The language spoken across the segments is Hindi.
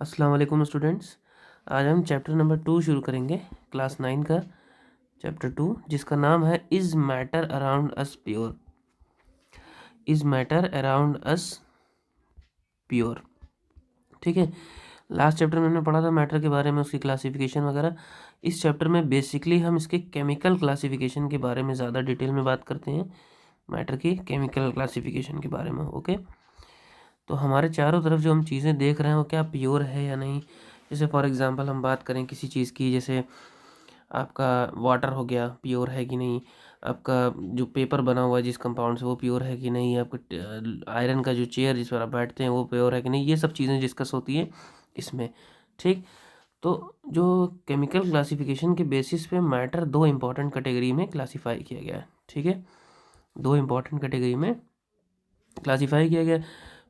अस्सलाम वालेकुम स्टूडेंट्स। आज हम चैप्टर नंबर 2 शुरू करेंगे, क्लास 9 का चैप्टर 2, जिसका नाम है is matter around us pure. Is matter around us pure. ठीक है, लास्ट चैप्टर में हमने पढ़ा था मैटर के बारे में, उसकी क्लासिफिकेशन वगैरह। इस चैप्टर में बेसिकली हम इसके केमिकल क्लासिफिकेशन के बारे में ज़्यादा डिटेल में बात करते हैं, मैटर की केमिकल क्लासिफिकेशन के बारे में। ओके, तो हमारे चारों तरफ जो हम चीज़ें देख रहे हैं वो क्या प्योर है या नहीं। जैसे फॉर एग्जांपल हम बात करें किसी चीज़ की, जैसे आपका वाटर हो गया, प्योर है कि नहीं। आपका जो पेपर बना हुआ है जिस कंपाउंड से, वो प्योर है कि नहीं। आपका आयरन का जो चेयर जिस पर आप बैठते हैं वो प्योर है कि नहीं। ये सब चीज़ें डिस्कस होती हैं इसमें। ठीक, तो जो केमिकल क्लासिफिकेशन के बेसिस पे मैटर दो इम्पॉर्टेंट कैटेगरी में क्लासीफाई किया गया है। ठीक है, दो इम्पॉर्टेंट कैटेगरी में क्लासीफाई किया गया।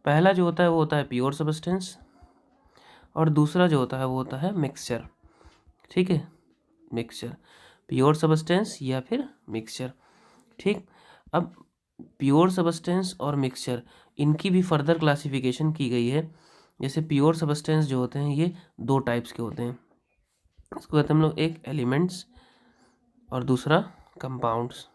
पहला जो होता है वो होता है प्योर सब्सटेंस, और दूसरा जो होता है वो होता है मिक्सचर। ठीक है, मिक्सचर, प्योर सब्सटेंस या फिर मिक्सचर। ठीक, अब प्योर सब्सटेंस और मिक्सचर, इनकी भी फर्दर क्लासिफिकेशन की गई है। जैसे प्योर सब्सटेंस जो होते हैं ये दो टाइप्स के होते हैं। इसको कहते हैं हम लोग, एक एलिमेंट्स और दूसरा कंपाउंड्स।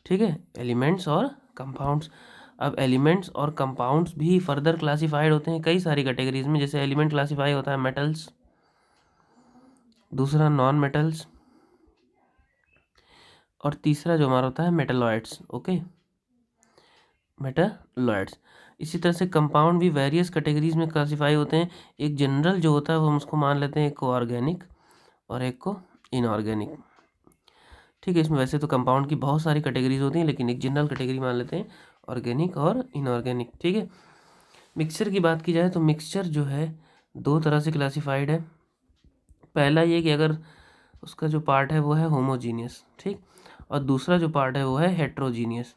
ठीक है, एलिमेंट्स और कंपाउंड्स। अब एलिमेंट्स और कंपाउंड्स भी फर्दर क्लासिफाइड होते हैं कई सारी कैटेगरीज में। जैसे एलिमेंट क्लासिफाई होता है मेटल्स, दूसरा नॉन मेटल्स, और तीसरा जो हमारा होता है मेटलॉइड्स। Okay, metalloids. इसी तरह से कंपाउंड भी वेरियस कैटेगरीज में क्लासिफाई होते हैं। एक जनरल जो होता है वो हम उसको मान लेते हैं एक को ऑर्गेनिक और एक को इनऑर्गेनिक। ठीक है, इसमें वैसे तो कंपाउंड की बहुत सारी कैटेगरीज होती हैं, लेकिन एक जनरल कैटेगरी मान लेते हैं ऑर्गेनिक और इनऑर्गेनिक। ठीक है, मिक्सचर की बात की जाए तो मिक्सचर जो है दो तरह से क्लासिफाइड है। पहला ये कि अगर उसका जो पार्ट है वो है होमोजीनियस, ठीक, और दूसरा जो पार्ट है वो है हेट्रोजीनियस।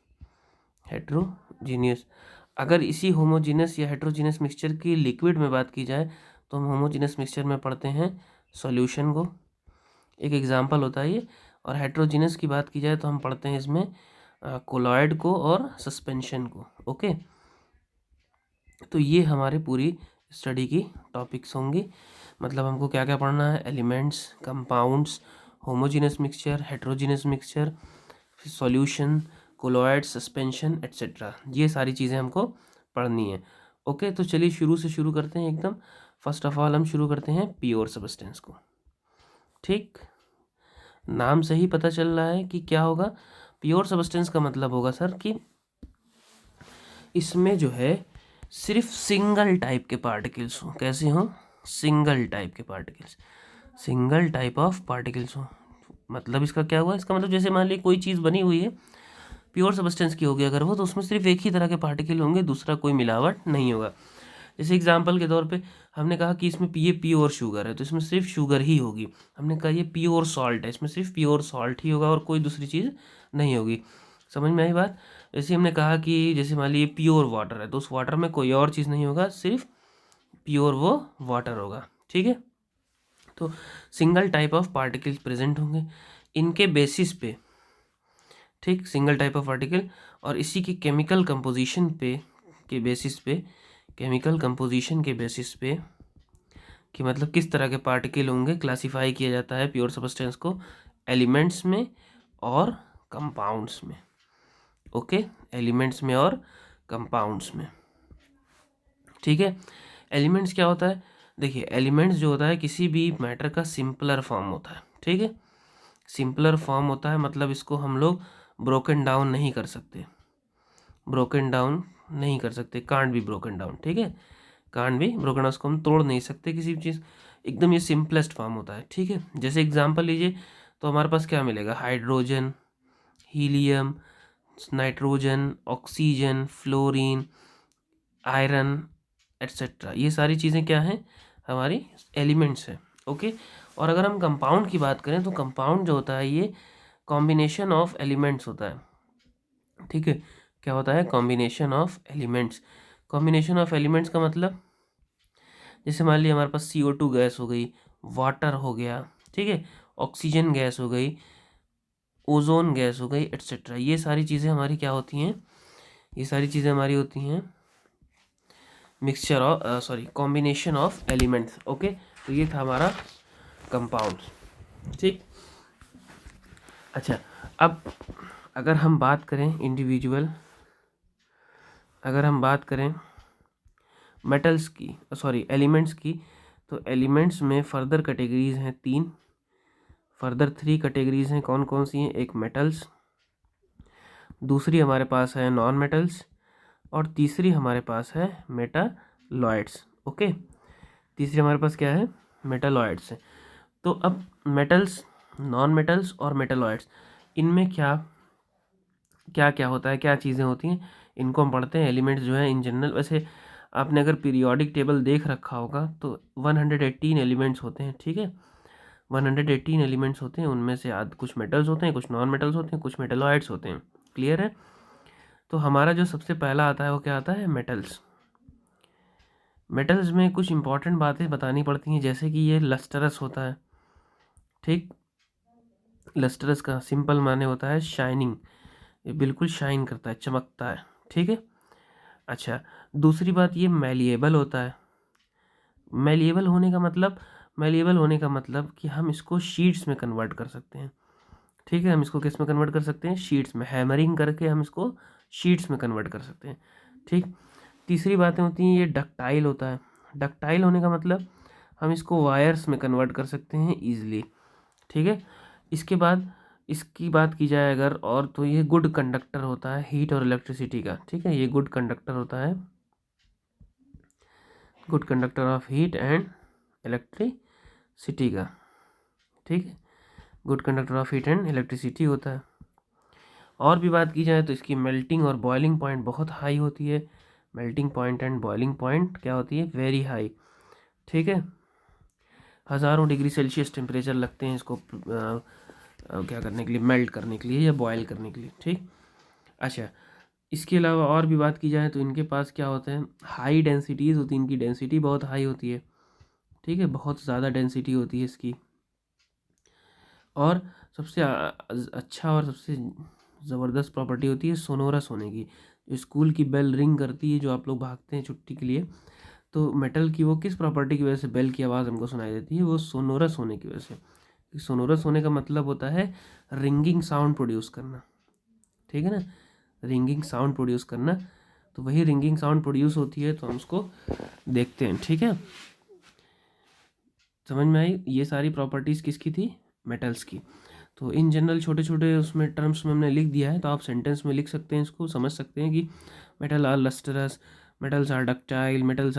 हेट्रोजीनियस, अगर इसी होमोजीनियस या हेट्रोजीनियस मिक्सचर की लिक्विड में बात की जाए तो हम होमोजीनियस मिक्सचर में पढ़ते हैं सॉल्यूशन को, एक एग्जांपल होता है ये। और हेट्रोजीनियस की बात की जाए तो हम पढ़ते हैं इसमें कोलॉइड को और सस्पेंशन को। ओके, तो ये हमारे पूरी स्टडी की टॉपिक्स होंगी। मतलब हमको क्या क्या पढ़ना है, elements, compounds, homogeneous mixture, heterogeneous mixture, फिर सॉल्यूशन, कोलॉइड, सस्पेंशन एट्सेट्रा, ये सारी चीज़ें हमको पढ़नी है। ओके, तो चलिए शुरू से शुरू करते हैं एकदम। फर्स्ट ऑफ ऑल हम शुरू करते हैं प्योर सब्सटेंस को। ठीक, नाम से ही पता चल रहा है कि क्या होगा। प्योर सब्सटेंस का मतलब होगा सर कि इसमें जो है सिर्फ सिंगल टाइप के पार्टिकल्स हो। कैसे हो? सिंगल टाइप के particles, single type of particles हो। मतलब इसका क्या हुआ, इसका मतलब जैसे मान लीजिए कोई चीज़ बनी हुई है, प्योर सब्सटेंस की होगी अगर वो, तो उसमें सिर्फ एक ही तरह के पार्टिकल होंगे, दूसरा कोई मिलावट नहीं होगा। जैसे एग्जांपल के तौर पे हमने कहा कि इसमें ये प्योर शुगर है तो इसमें सिर्फ शुगर ही होगी। हमने कहा ये प्योर सॉल्ट है, इसमें सिर्फ प्योर सॉल्ट ही होगा और कोई दूसरी चीज़ नहीं होगी। समझ में आई बात? जैसे हमने कहा कि जैसे मान लीजिए प्योर वाटर है तो उस वाटर में कोई और चीज़ नहीं होगा, सिर्फ प्योर वो वाटर होगा। ठीक है, तो single type of particles present होंगे इनके बेसिस पे। ठीक, सिंगल टाइप ऑफ पार्टिकल, और इसी की केमिकल कंपोजिशन पे के बेसिस पे, केमिकल कंपोजिशन के बेसिस पे कि मतलब किस तरह के पार्टिकल होंगे, क्लासिफाई किया जाता है प्योर सब्सटेंस को एलिमेंट्स में और कंपाउंड्स में। ओके, एलिमेंट्स में और कंपाउंड्स में। ठीक है, एलिमेंट्स क्या होता है? देखिए, एलिमेंट्स जो होता है किसी भी मैटर का सिंपलर फॉर्म होता है। ठीक है, सिंपलर फॉर्म होता है, मतलब इसको हम लोग ब्रोकन डाउन नहीं कर सकते, ब्रोकन डाउन नहीं कर सकते, कांट बी ब्रोकन डाउन। ठीक है, कांट बी ब्रोकन डाउन, उसको हम तोड़ नहीं सकते किसी भी चीज़, एकदम ये सिंपलेस्ट फॉर्म होता है। ठीक है, जैसे एग्जांपल लीजिए तो हमारे पास क्या मिलेगा, hydrogen, helium, nitrogen, oxygen, fluorine, iron etcetera, ये सारी चीज़ें क्या हैं, हमारी एलिमेंट्स हैं। ओके, और अगर हम कंपाउंड की बात करें तो कंपाउंड जो होता है ये कॉम्बिनेशन ऑफ एलिमेंट्स होता है। ठीक है, क्या होता है, combination of elements. Combination of elements का मतलब जैसे मान लीजिए हमारे पास CO2 गैस हो गई, वाटर हो गया, ठीक है, ऑक्सीजन गैस हो गई, ओजोन गैस हो गई एट्सेट्रा, ये सारी चीज़ें हमारी क्या होती हैं, ये सारी चीज़ें हमारी होती हैं mixture of combination of elements. Okay, तो ये था हमारा कंपाउंड। ठीक, अच्छा, अब अगर हम बात करें अगर हम बात करें मेटल्स की, एलिमेंट्स की, तो एलिमेंट्स में फर्दर कैटेगरीज हैं 3, फर्दर 3 कैटेगरीज हैं। कौन कौन सी हैं? एक मेटल्स, दूसरी हमारे पास है नॉन मेटल्स, और तीसरी हमारे पास है मेटालॉइड्स। ओके, तीसरी हमारे पास क्या है? मेटालॉइड्स है। तो अब मेटल्स, नॉन मेटल्स और मेटालॉइड्स, इनमें क्या क्या क्या होता है, क्या चीज़ें होती हैं, इनको हम पढ़ते हैं। एलिमेंट्स जो है इन जनरल, वैसे आपने अगर पीरियोडिक टेबल देख रखा होगा तो 118 एलिमेंट्स होते हैं। ठीक है, 118 एलिमेंट्स होते हैं, उनमें से कुछ मेटल्स होते हैं, कुछ नॉन मेटल्स होते हैं, कुछ मेटालॉइड्स होते हैं। क्लियर है? तो हमारा जो सबसे पहला आता है वो क्या आता है? मेटल्स। मेटल्स में कुछ इंपॉर्टेंट बातें बतानी पड़ती हैं, जैसे कि ये लस्टरस होता है। ठीक, लस्टरस का सिंपल माने होता है शाइनिंग, ये बिल्कुल शाइन करता है, चमकता है। ठीक है, अच्छा, दूसरी बात ये मैलिएबल होता है। मैलिएबल होने का मतलब कि हम इसको शीट्स में कन्वर्ट कर सकते हैं। ठीक है, हम इसको किस में कन्वर्ट कर सकते हैं? शीट्स में, हैमरिंग करके हम इसको शीट्स में कन्वर्ट कर सकते हैं। ठीक, तीसरी बातें होती हैं, ये डक्टाइल होता है। डक्टाइल होने का मतलब हम इसको वायर्स में कन्वर्ट कर सकते हैं ईजिली। ठीक है, इसके बाद इसकी बात की जाए अगर और, तो ये गुड कंडक्टर होता है हीट और इलेक्ट्रिसिटी का। ठीक है, ये गुड कंडक्टर होता है, good conductor of heat and electricity का। ठीक है, good conductor of heat and electricity होता है। और भी बात की जाए तो इसकी मेल्टिंग और बॉइलिंग पॉइंट बहुत हाई होती है। Melting point and boiling point क्या होती है? Very high. ठीक है, हज़ारों डिग्री सेल्सियस टेम्परेचर लगते हैं इसको क्या करने के लिए? मेल्ट करने के लिए या बॉयल करने के लिए। ठीक, अच्छा, इसके अलावा और भी बात की जाए तो इनके पास क्या होते हैं? हाई डेंसिटीज़ होती है, इनकी डेंसिटी बहुत हाई होती है। ठीक है, बहुत ज़्यादा डेंसिटी होती है इसकी। और सबसे अच्छा और सबसे ज़बरदस्त प्रॉपर्टी होती है सोनोरस होने की। जो स्कूल की बेल रिंग करती है, जो आप लोग भागते हैं छुट्टी के लिए, तो मेटल की वो किस प्रॉपर्टी की वजह से बेल की आवाज़ हमको सुनाई देती है? वो सोनोरस होने की वजह से। सोनोरस होने का मतलब होता है रिंगिंग साउंड प्रोड्यूस करना। ठीक है ना, रिंगिंग साउंड प्रोड्यूस करना। तो वही रिंगिंग साउंड प्रोड्यूस होती है तो हम उसको देखते हैं। ठीक है, समझ में आई? ये सारी प्रॉपर्टीज़ किसकी थी? मेटल्स की। तो इन जनरल छोटे छोटे उसमें टर्म्स में हमने लिख दिया है, तो आप सेंटेंस में लिख सकते हैं, इसको समझ सकते हैं कि metal are lustrous, metals are ductile, metals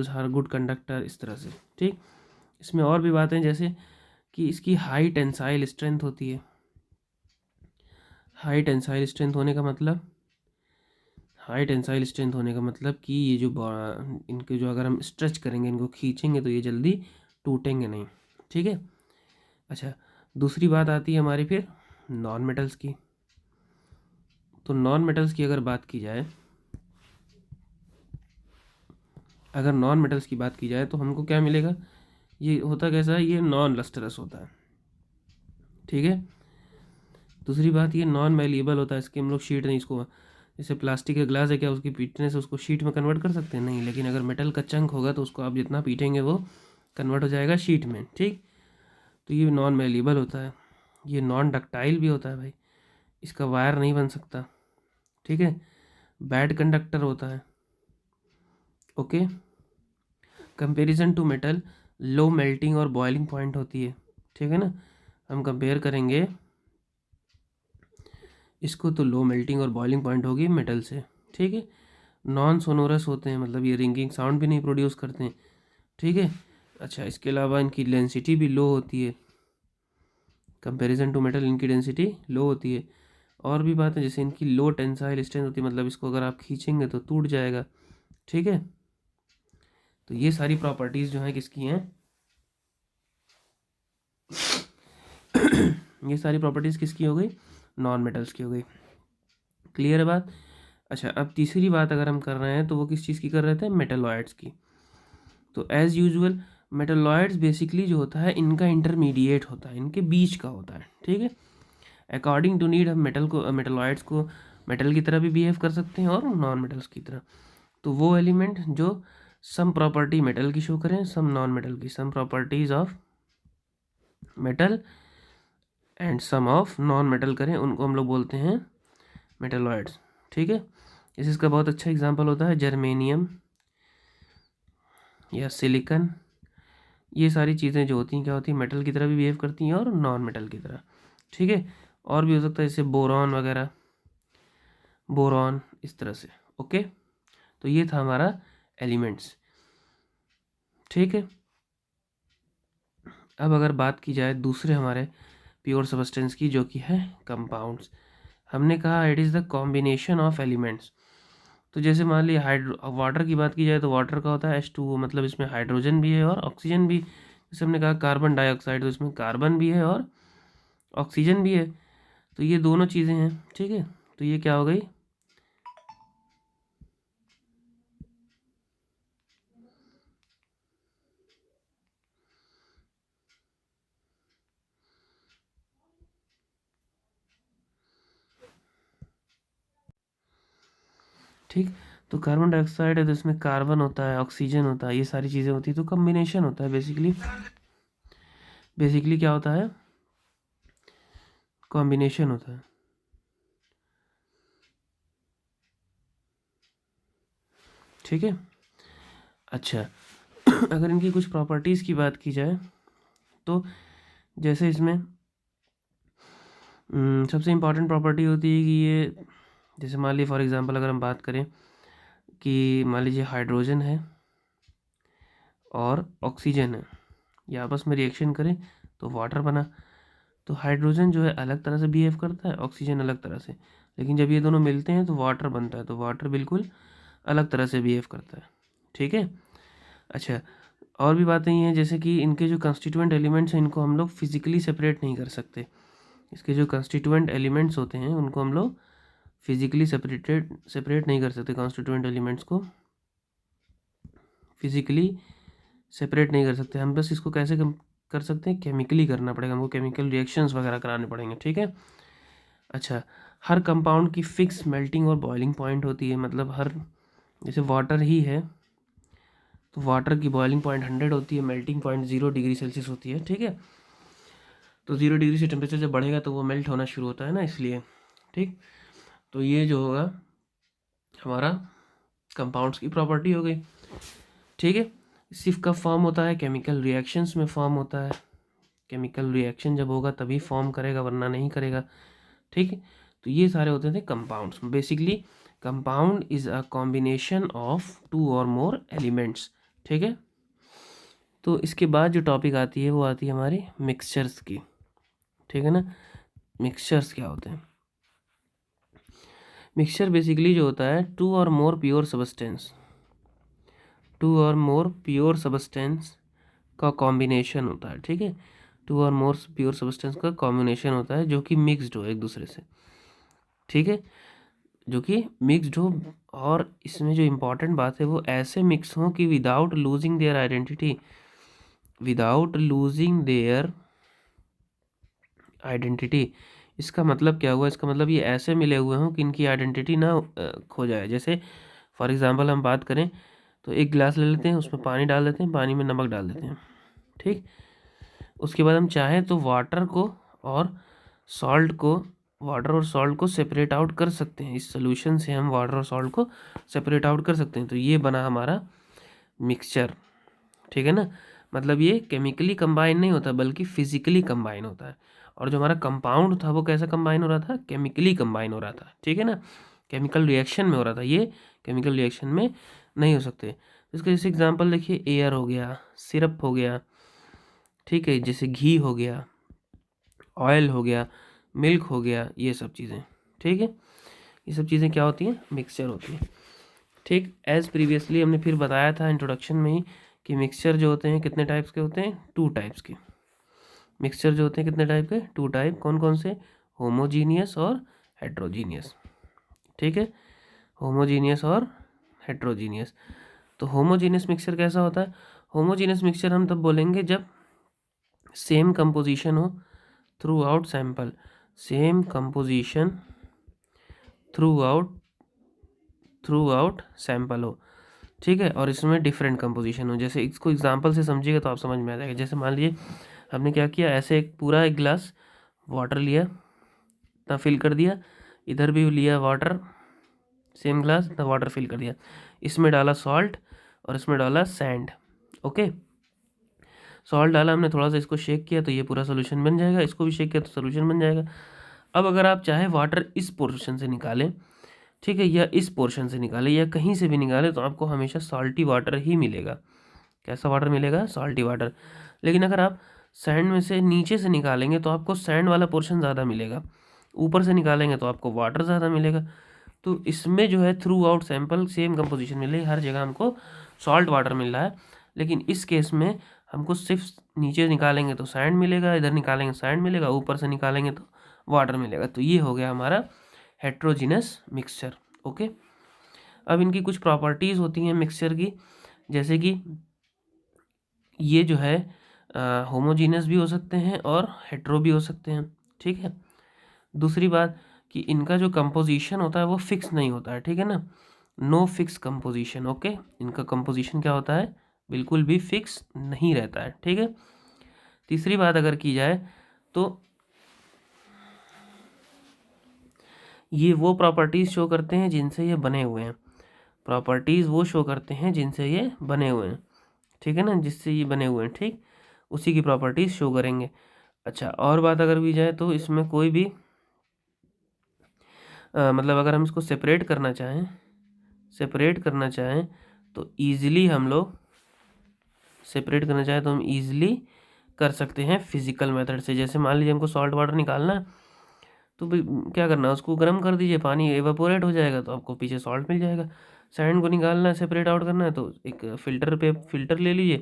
are good conductor, इस तरह से। ठीक, इसमें और भी बातें जैसे कि इसकी हाई टेंसाइल स्ट्रेंथ होती है। हाई टेंसाइल स्ट्रेंथ होने का मतलब, कि ये जो इनके जो अगर हम स्ट्रेच करेंगे, इनको खींचेंगे तो ये जल्दी टूटेंगे नहीं। ठीक है, अच्छा, दूसरी बात आती है हमारी फिर नॉन मेटल्स की। तो नॉन मेटल्स की अगर बात की जाए, तो हमको क्या मिलेगा? ये होता कैसा है? ये नॉन लस्टरस होता है। ठीक है, दूसरी बात ये नॉन मैलिएबल होता है। इसके हम लोग शीट नहीं, इसको जैसे प्लास्टिक का ग्लास है, क्या उसकी पीटने से उसको शीट में कन्वर्ट कर सकते हैं? नहीं। लेकिन अगर मेटल का चंक होगा तो उसको आप जितना पीटेंगे वो कन्वर्ट हो जाएगा शीट में। ठीक, तो ये नॉन मैलिएबल होता है। ये नॉन डक्टाइल भी होता है भाई, इसका वायर नहीं बन सकता। ठीक है, बैड कंडक्टर होता है। Okay, comparison to metal low melting और बॉइलिंग पॉइंट होती है। ठीक है ना, हम कंपेयर करेंगे इसको तो लो मेल्टिंग और बॉइलिंग पॉइंट होगी मेटल से। ठीक है, नॉन सोनोरस होते हैं, मतलब ये रिंगिंग साउंड भी नहीं प्रोड्यूस करते हैं। ठीक है, अच्छा, इसके अलावा इनकी डेंसिटी भी लो होती है। कंपैरिजन टू मेटल इनकी डेंसिटी लो होती है। और भी बात है, जैसे इनकी लो टेंसाइल स्ट्रेंथ होती है, मतलब इसको अगर आप खींचेंगे तो टूट जाएगा। ठीक है, तो ये सारी प्रॉपर्टीज़ जो हैं किसकी हैं? ये सारी प्रॉपर्टीज़ किसकी हो गई? नॉन मेटल्स की हो गई। क्लियर है बात? अच्छा, अब तीसरी बात अगर हम कर रहे हैं तो वो किस चीज़ की कर रहे थे? मेटलॉइड्स की। तो एज़ यूजुअल मेटलॉइड्स बेसिकली जो होता है इनका इंटरमीडिएट होता है, इनके बीच का होता है। ठीक है, अकॉर्डिंग टू नीड हम मेटलॉइड्स को मेटल की तरह भी बिहेव कर सकते हैं और नॉन मेटल्स की तरह। तो वो एलिमेंट जो सम प्रॉपर्टी मेटल की शो करें, सम नॉन मेटल की, some properties of metal and some of non metal करें, उनको हम लोग बोलते हैं मेटलॉइड्स। ठीक है, इसका बहुत अच्छा एग्जांपल होता है जर्मेनियम या सिलिकन। ये सारी चीज़ें जो होती हैं क्या होती हैं, मेटल की तरह भी बिहेव करती हैं और नॉन मेटल की तरह। ठीक है, और भी हो सकता है जैसे बोरॉन वगैरह, बोरॉन इस तरह से। ओके, तो ये था हमारा एलिमेंट्स। ठीक है, अब अगर बात की जाए दूसरे हमारे प्योर सब्सटेंस की, जो कि है कंपाउंड्स। हमने कहा it is the combination of elements. तो जैसे मान लीजिए वाटर की बात की जाए तो वाटर का होता है H2O, मतलब इसमें हाइड्रोजन भी है और ऑक्सीजन भी। जैसे हमने कहा कार्बन डाइऑक्साइड, तो इसमें कार्बन भी है और ऑक्सीजन भी है, तो ये दोनों चीज़ें हैं। ठीक है, तो ये क्या हो गई, ठीक। तो कार्बन डाइऑक्साइड है तो इसमें कार्बन होता है, ऑक्सीजन होता है, ये सारी चीज़ें होती है, तो कम्बिनेशन होता है बेसिकली। बेसिकली क्या होता है, कॉम्बिनेशन होता है। ठीक है, अच्छा अगर इनकी कुछ प्रॉपर्टीज़ की बात की जाए तो जैसे इसमें सबसे इम्पॉर्टेंट प्रॉपर्टी होती है कि ये, जैसे मान लीजिए फॉर एग्जांपल अगर हम बात करें कि मान लीजिए हाइड्रोजन है और ऑक्सीजन है, ये आपस में रिएक्शन करें तो वाटर बना। तो हाइड्रोजन जो है अलग तरह से बिहेव करता है, ऑक्सीजन अलग तरह से, लेकिन जब ये दोनों मिलते हैं तो वाटर बनता है, तो वाटर बिल्कुल अलग तरह से बिहेव करता है। ठीक है, अच्छा और भी बातें ये हैं जैसे कि इनके जो कंस्टिट्यूएंट एलिमेंट्स हैं इनको हम लोग फिजिकली सेपरेट नहीं कर सकते। इसके जो कंस्टिट्यूएंट एलिमेंट्स होते हैं उनको हम लोग फिजिकली सेपरेट नहीं कर सकते। कॉन्स्टिट्यूएंट एलिमेंट्स को फिजिकली सेपरेट नहीं कर सकते हम, बस इसको कैसे कर सकते हैं, केमिकली करना पड़ेगा हमको, केमिकल रिएक्शंस वगैरह कराने पड़ेंगे। ठीक है, अच्छा हर कंपाउंड की फिक्स मेल्टिंग और बॉइलिंग पॉइंट होती है, मतलब हर, जैसे वाटर ही है तो वाटर की बॉइलिंग पॉइंट 100 होती है, मेल्टिंग पॉइंट 0 डिग्री सेल्सियस होती है। ठीक है, तो 0 डिग्री से टेम्परेचर जब बढ़ेगा तो वो मेल्ट होना शुरू होता है ना, इसलिए। ठीक, तो ये जो होगा हमारा कंपाउंड्स की प्रॉपर्टी हो गई। ठीक है, सिर्फ कब फॉर्म होता है, केमिकल रिएक्शंस में फॉर्म होता है, केमिकल रिएक्शन जब होगा तभी फॉर्म करेगा वरना नहीं करेगा। ठीक है, तो ये सारे होते थे compounds. Basically compound is a combination of 2 और मोर एलिमेंट्स। ठीक है, तो इसके बाद जो टॉपिक आती है वो आती है हमारी मिक्सचर्स की। ठीक है ना, मिक्सचर्स क्या होते हैं, मिक्सचर बेसिकली जो होता है 2 और मोर प्योर सब्सटेंस, 2 और मोर प्योर सब्सटेंस का कॉम्बिनेशन होता है। ठीक है, 2 और मोर प्योर सब्सटेंस का कॉम्बिनेशन होता है जो कि मिक्स्ड हो एक दूसरे से। ठीक है, जो कि मिक्स्ड हो, और इसमें जो इम्पोर्टेंट बात है वो ऐसे मिक्स हो कि without losing their identity, without losing their identity. इसका मतलब क्या हुआ, इसका मतलब ये ऐसे मिले हुए हों कि इनकी आइडेंटिटी ना खो जाए। जैसे फॉर एग्जांपल हम बात करें तो एक गिलास ले लेते हैं, उसमें पानी डाल देते हैं, पानी में नमक डाल देते हैं। ठीक, उसके बाद हम चाहें तो वाटर को और सॉल्ट को, वाटर और सॉल्ट को सेपरेट आउट कर सकते हैं, इस सोल्यूशन से हम वाटर और सॉल्ट को सेपरेट आउट कर सकते हैं। तो ये बना हमारा मिक्सचर। ठीक है ना, मतलब ये केमिकली कंबाइन नहीं होता बल्कि फिजिकली कंबाइन होता है। और जो हमारा कंपाउंड था वो कैसा कंबाइन हो रहा था, केमिकली कंबाइन हो रहा था। ठीक है ना, केमिकल रिएक्शन में हो रहा था, ये केमिकल रिएक्शन में नहीं हो सकते। इसका जैसे एग्जांपल देखिए, एयर हो गया, सिरप हो गया, ठीक है, जैसे घी हो गया, ऑयल हो गया, मिल्क हो गया, ये सब चीज़ें। ठीक है, ये सब चीज़ें क्या होती हैं, मिक्सचर होती हैं। ठीक, एज प्रीवियसली हमने फिर बताया था इंट्रोडक्शन में ही कि मिक्सचर जो होते हैं कितने टाइप्स के होते हैं, 2 टाइप्स के। मिक्सचर जो होते हैं कितने टाइप के, 2 टाइप। कौन कौन से, होमोजीनियस और हेट्रोजीनियस। ठीक है, होमोजीनियस और हेट्रोजीनियस। तो होमोजीनियस मिक्सचर कैसा होता है, होमोजीनियस मिक्सचर हम तब बोलेंगे जब सेम कंपोजिशन हो through out sample, same composition through out sample हो। ठीक है, और इसमें डिफरेंट कंपोजिशन हो। जैसे इसको एग्जांपल से समझिएगा तो आप समझ में आ जाएगा। जैसे मान लीजिए हमने क्या किया, ऐसे एक पूरा एक गिलास वाटर लिया, इतना फिल कर दिया, इधर भी लिया वाटर, सेम ग्लास, इतना वाटर फिल कर दिया, इसमें डाला सॉल्ट और इसमें डाला सैंड। ओके, सॉल्ट डाला हमने, थोड़ा सा इसको शेक किया तो ये पूरा सोल्यूशन बन जाएगा, इसको भी शेक किया तो सोल्यूशन बन जाएगा। अब अगर आप चाहे वाटर इस पोर्शन से निकालें, ठीक है, या इस पोर्शन से निकालें या कहीं से भी निकालें, तो आपको हमेशा सॉल्टी वाटर ही मिलेगा। कैसा वाटर मिलेगा? Salty water. लेकिन अगर आप सैंड में से नीचे से निकालेंगे तो आपको सैंड वाला पोर्शन ज़्यादा मिलेगा, ऊपर से निकालेंगे तो आपको वाटर ज़्यादा मिलेगा। तो इसमें जो है throughout sample same composition मिल रही है, हर जगह हमको सॉल्ट वाटर मिल रहा है। लेकिन इस केस में हमको सिर्फ नीचे निकालेंगे तो सैंड मिलेगा, इधर निकालेंगे सैंड मिलेगा, ऊपर से निकालेंगे तो वाटर मिलेगा। तो ये हो गया हमारा हेट्रोजीनस मिक्सचर। ओके, अब इनकी कुछ प्रॉपर्टीज़ होती हैं मिक्सचर की, जैसे कि ये जो है होमोजीनस भी हो सकते हैं और हेट्रो भी हो सकते हैं। ठीक है, दूसरी बात कि इनका जो कंपोजिशन होता है वो फिक्स नहीं होता है। ठीक है ना, नो फिक्स कंपोजिशन। ओके, इनका कंपोजिशन क्या होता है? बिल्कुल भी फिक्स नहीं रहता है। ठीक है, तीसरी बात अगर की जाए तो ये वो प्रॉपर्टीज़ शो करते हैं जिनसे ये बने हुए हैं, प्रॉपर्टीज़ वो शो करते हैं जिनसे ये बने हुए हैं। ठीक है ना, जिससे ये बने हुए हैं, ठीक, उसी की प्रॉपर्टीज़ शो करेंगे। अच्छा, और बात अगर भी जाए तो इसमें कोई भी मतलब अगर हम इसको सेपरेट करना चाहें तो ईज़िली हम लोग सेपरेट करना चाहें तो हम ईज़िली कर सकते हैं फिज़िकल मेथड से। जैसे मान लीजिए हमको सॉल्ट वाटर निकालना है, तो भाई क्या करना है, उसको गर्म कर दीजिए, पानी एवापोरेट हो जाएगा तो आपको पीछे सॉल्ट मिल जाएगा। सैंड को निकालना है, सेपरेट आउट करना है, तो एक फ़िल्टर ले लीजिए,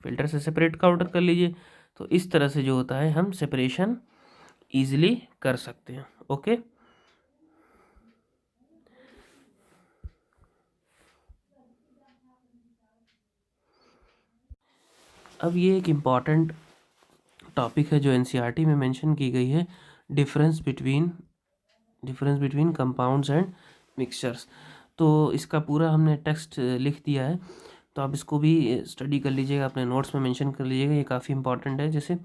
फ़िल्टर से सेपरेट आउट कर लीजिए। तो इस तरह से जो होता है हम सेपरेशन ईज़िली कर सकते हैं। ओके, अब ये एक इम्पॉर्टेंट टॉपिक है जो एनसीईआरटी में मेंशन की गई है, difference between compounds and mixtures. तो इसका पूरा हमने टेक्स्ट लिख दिया है, तो आप इसको भी स्टडी कर लीजिएगा, अपने नोट्स में मेंशन कर लीजिएगा, ये काफ़ी इंपॉर्टेंट है। जैसे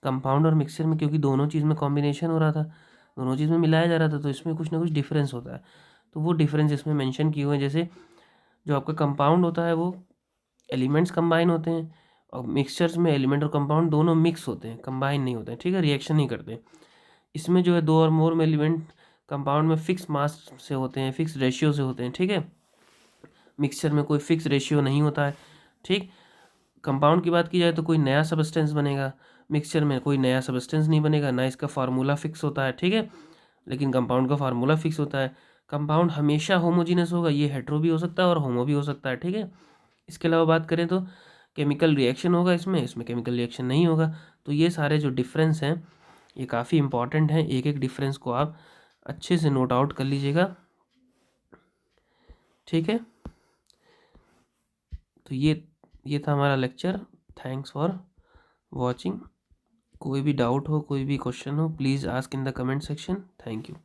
कंपाउंड और मिक्सचर में, क्योंकि दोनों चीज़ में कॉम्बिनेशन हो रहा था, दोनों चीज़ में मिलाया जा रहा था, तो इसमें कुछ ना कुछ डिफरेंस होता है। तो वो डिफरेंस इसमें मेंशन किए हुए हैं। जैसे जो आपका कंपाउंड होता है वो एलिमेंट्स कंबाइन होते हैं, और मिक्सचर्स में एलिमेंट और कंपाउंड दोनों मिक्स होते हैं, कंबाइन नहीं होते हैं। ठीक है, रिएक्शन नहीं करते। इसमें जो है दो और मोर में एलिमेंट कंपाउंड में फिक्स मास से होते हैं, फिक्स रेशियो से होते हैं। ठीक है, मिक्सचर में कोई फिक्स रेशियो नहीं होता है। ठीक, कंपाउंड की बात की जाए तो कोई नया सब्सटेंस बनेगा, मिक्सचर में कोई नया सब्सटेंस नहीं बनेगा, ना इसका फार्मूला फिक्स होता है। ठीक है, लेकिन कंपाउंड का फार्मूला फिक्स होता है। कंपाउंड हमेशा होमोजीनस होगा, ये हेट्रो भी हो सकता है और होमो भी हो सकता है। ठीक है, इसके अलावा बात करें तो केमिकल रिएक्शन होगा, इसमें केमिकल रिएक्शन नहीं होगा। तो ये सारे जो डिफरेंस हैं ये काफ़ी इंपॉर्टेंट हैं, एक एक डिफरेंस को आप अच्छे से नोट आउट कर लीजिएगा। ठीक है, तो ये था हमारा लेक्चर। Thanks for watching. कोई भी डाउट हो, कोई भी क्वेश्चन हो, please ask in the comment section. Thank you.